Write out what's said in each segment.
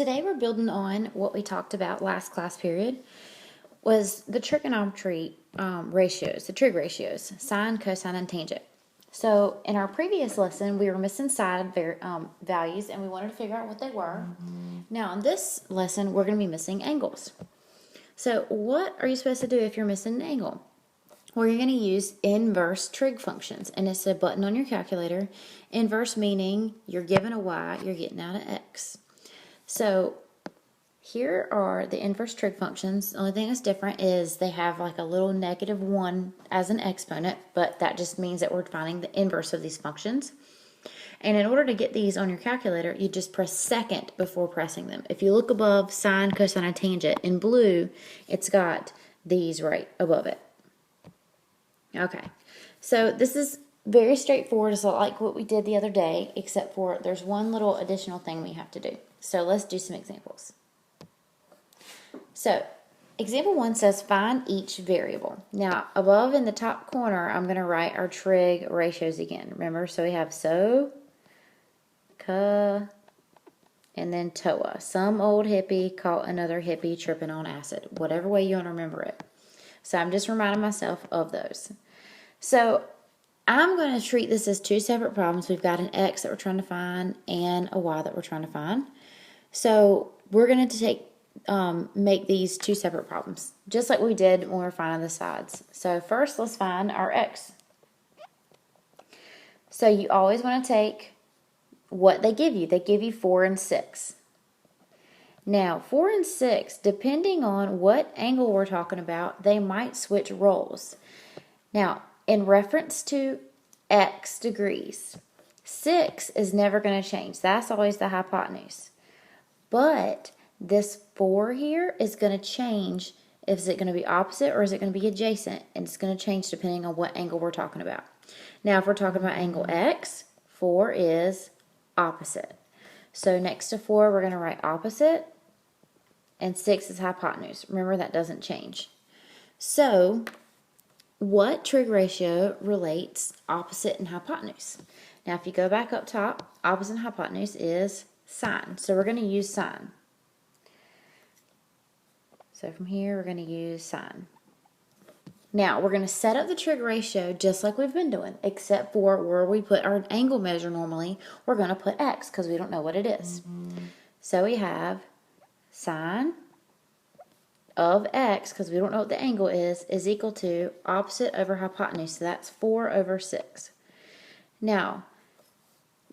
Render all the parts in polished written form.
Today we're building on what we talked about last class period, was the trigonometry ratios, the trig ratios, sine, cosine, and tangent. So in our previous lesson, we were missing side values, and we wanted to figure out what they were. Now in this lesson, we're going to be missing angles. So what are you supposed to do if you're missing an angle? Well, you're going to use inverse trig functions, and it's a button on your calculator. Inverse meaning you're given a y, you're getting out an x. So here are the inverse trig functions. The only thing that's different is they have like a little -1 as an exponent, but that just means that we're finding the inverse of these functions. And in order to get these on your calculator, you just press second before pressing them. If you look above sine, cosine, and tangent in blue, it's got these right above it. Okay, so this is very straightforward. It's like what we did the other day, except for there's one little additional thing we have to do. So let's do some examples. So example 1 says find each variable. Now above in the top corner, I'm going to write our trig ratios again. Remember, so we have so, ca, and then toa. Some old hippie caught another hippie tripping on acid. Whatever way you want to remember it. So I'm just reminding myself of those. So I'm going to treat this as two separate problems. We've got an x that we're trying to find and a y that we're trying to find. So we're going to make these two separate problems, just like we did when we were finding the sides. So first, let's find our x. So you always want to take what they give you. They give you 4 and 6. Now, 4 and 6, depending on what angle we're talking about, they might switch roles. Now, in reference to x degrees, 6 is never going to change. That's always the hypotenuse. But this 4 here is going to change. Is it going to be opposite or is it going to be adjacent? And it's going to change depending on what angle we're talking about. Now, if we're talking about angle x, 4 is opposite. So next to 4, we're going to write opposite, and 6 is hypotenuse. Remember, that doesn't change. So what trig ratio relates opposite and hypotenuse? Now, if you go back up top, opposite and hypotenuse is sine. So we're going to use sine. So from here, we're going to use sine. Now, we're going to set up the trig ratio just like we've been doing, except for where we put our angle measure normally, we're going to put x because we don't know what it is. So we have sine of x, because we don't know what the angle is equal to opposite over hypotenuse. So that's 4 over 6. Now,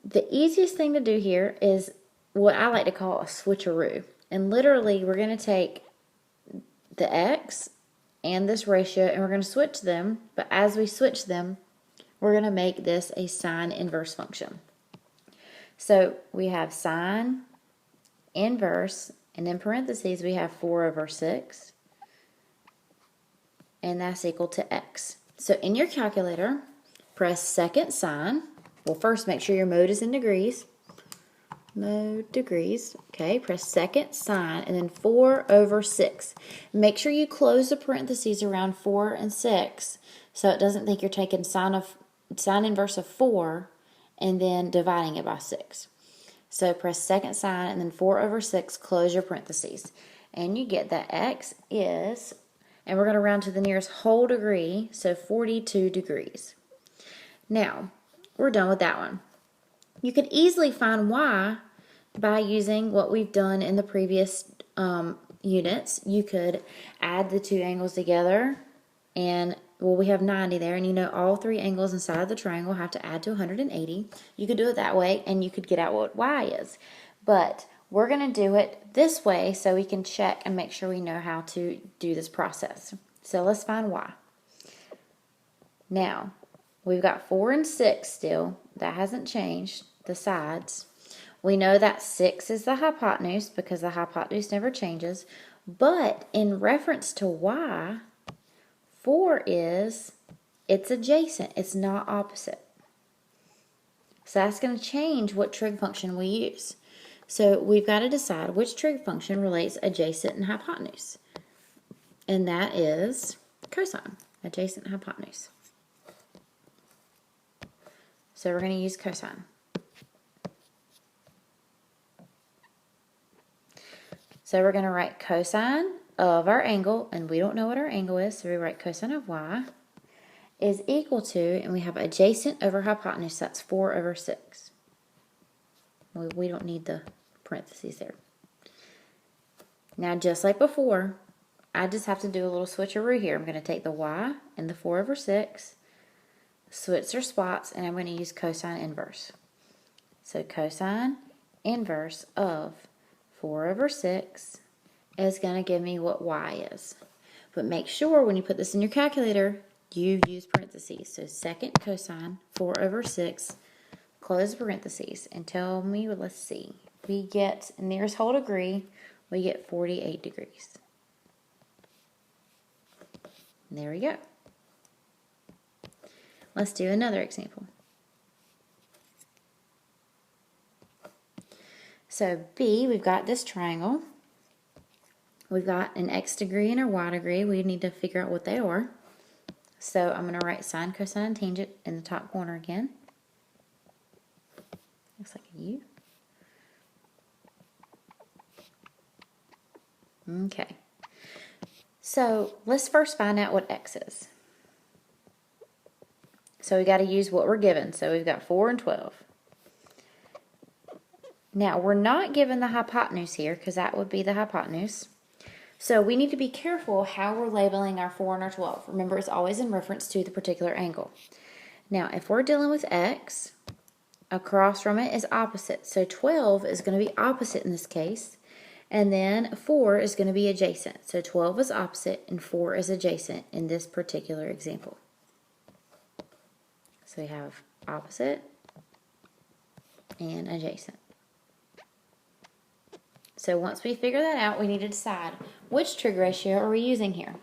the easiest thing to do here is what I like to call a switcheroo. And literally, we're going to take the x and this ratio, and we're going to switch them. But as we switch them, we're going to make this a sine inverse function. So we have sine inverse, and in parentheses, we have 4 over 6. And that's equal to x. So in your calculator, press second sine. Well, first make sure your mode is in degrees. Mode degrees. Okay, press second sine and then 4 over 6. Make sure you close the parentheses around 4 and 6 so it doesn't think you're taking sine inverse of 4 and then dividing it by 6. So press second sine and then 4 over 6, close your parentheses. And you get that x is, and we're going to round to the nearest whole degree, so 42 degrees. Now, we're done with that one. You could easily find y by using what we've done in the previous units. You could add the two angles together, and well, we have 90 there, and you know all 3 angles inside of the triangle have to add to 180. You could do it that way, and you could get out what y is. But we're going to do it this way so we can check and make sure we know how to do this process. So let's find y. Now, we've got 4 and 6 still. That hasn't changed, the sides. We know that 6 is the hypotenuse because the hypotenuse never changes. But in reference to y, 4 it's adjacent. It's not opposite. So that's going to change what trig function we use. So we've got to decide which trig function relates adjacent and hypotenuse. And that is cosine, adjacent and hypotenuse. So we're going to use cosine. So we're going to write cosine of our angle, and we don't know what our angle is, so we write cosine of y is equal to, and we have adjacent over hypotenuse, that's 4 over 6. We don't need the parentheses there. Now, just like before, I just have to do a little switcheroo here. I'm going to take the y and the 4 over 6, switch their spots, and I'm going to use cosine inverse. So cosine inverse of 4 over 6 is going to give me what y is. But make sure when you put this in your calculator, you use parentheses. So second cosine 4 over 6, close parentheses, and tell me, let's see, we get nearest whole degree, we get 48 degrees. And there we go. Let's do another example. So B, we've got this triangle. We've got an x degree and a y degree. We need to figure out what they are. So I'm going to write sine, cosine, and tangent in the top corner again. Looks like a U. Okay. So let's first find out what x is. So we got to use what we're given. So we've got 4 and 12. Now we're not given the hypotenuse here because that would be the hypotenuse. So we need to be careful how we're labeling our 4 and our 12. Remember, it's always in reference to the particular angle. Now, if we're dealing with x, across from it is opposite. So 12 is going to be opposite in this case. And then 4 is going to be adjacent. So 12 is opposite and 4 is adjacent in this particular example. So we have opposite and adjacent. So once we figure that out, we need to decide which trig ratio are we using here.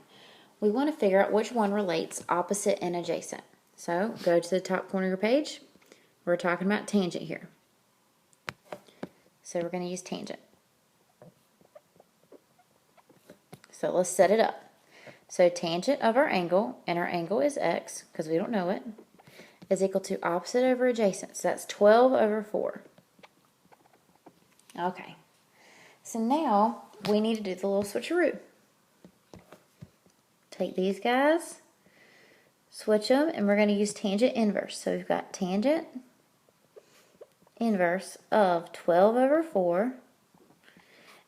We want to figure out which one relates opposite and adjacent. So go to the top corner of your page. We're talking about tangent here. So we're going to use tangent. So let's set it up. So tangent of our angle, and our angle is x, because we don't know it, is equal to opposite over adjacent. So that's 12 over 4. Okay. So now we need to do the little switcheroo. Take these guys, switch them, and we're going to use tangent inverse. So we've got tangent inverse of 12 over 4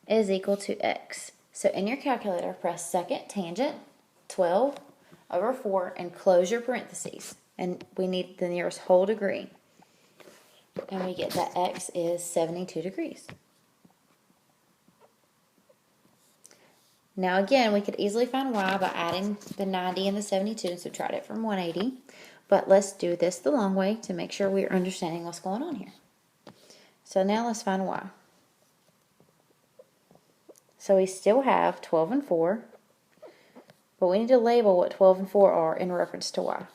is equal to x. So in your calculator, press second tangent, 12 over 4, and close your parentheses. And we need the nearest whole degree. And we get that x is 72 degrees. Now again, we could easily find y by adding the 90 and the 72 and subtract it from 180. But let's do this the long way to make sure we're understanding what's going on here. So now let's find y. So we still have 12 and 4, but we need to label what 12 and 4 are in reference to y.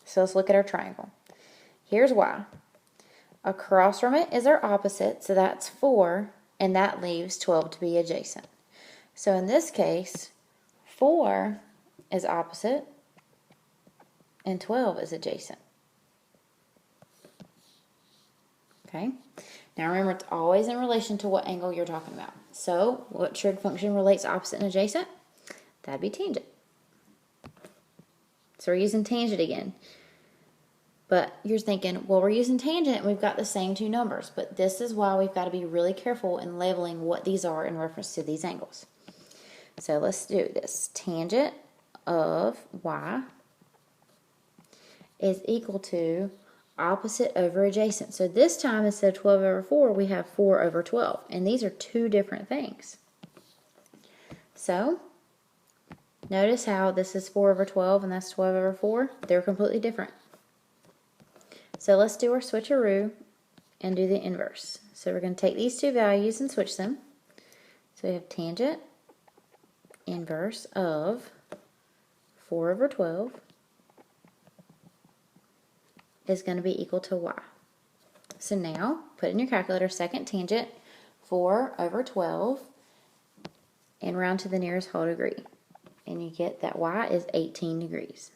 So let's look at our triangle. Here's y. Across from it is our opposite, so that's 4, and that leaves 12 to be adjacent. So in this case, 4 is opposite and 12 is adjacent. Okay? Now remember, it's always in relation to what angle you're talking about. So what trig function relates opposite and adjacent? That'd be tangent. So we're using tangent again. But you're thinking, well, we're using tangent and we've got the same two numbers. But this is why we've got to be really careful in labeling what these are in reference to these angles. So let's do this. Tangent of y is equal to opposite over adjacent. So this time, instead of 12 over 4, we have 4 over 12. And these are two different things. So notice how this is 4 over 12 and that's 12 over 4. They're completely different. So let's do our switcheroo and do the inverse. So we're going to take these two values and switch them. So we have tangent inverse of 4 over 12 is going to be equal to y. So now, put in your calculator second tangent, 4 over 12, and round to the nearest whole degree. And you get that y is 18 degrees.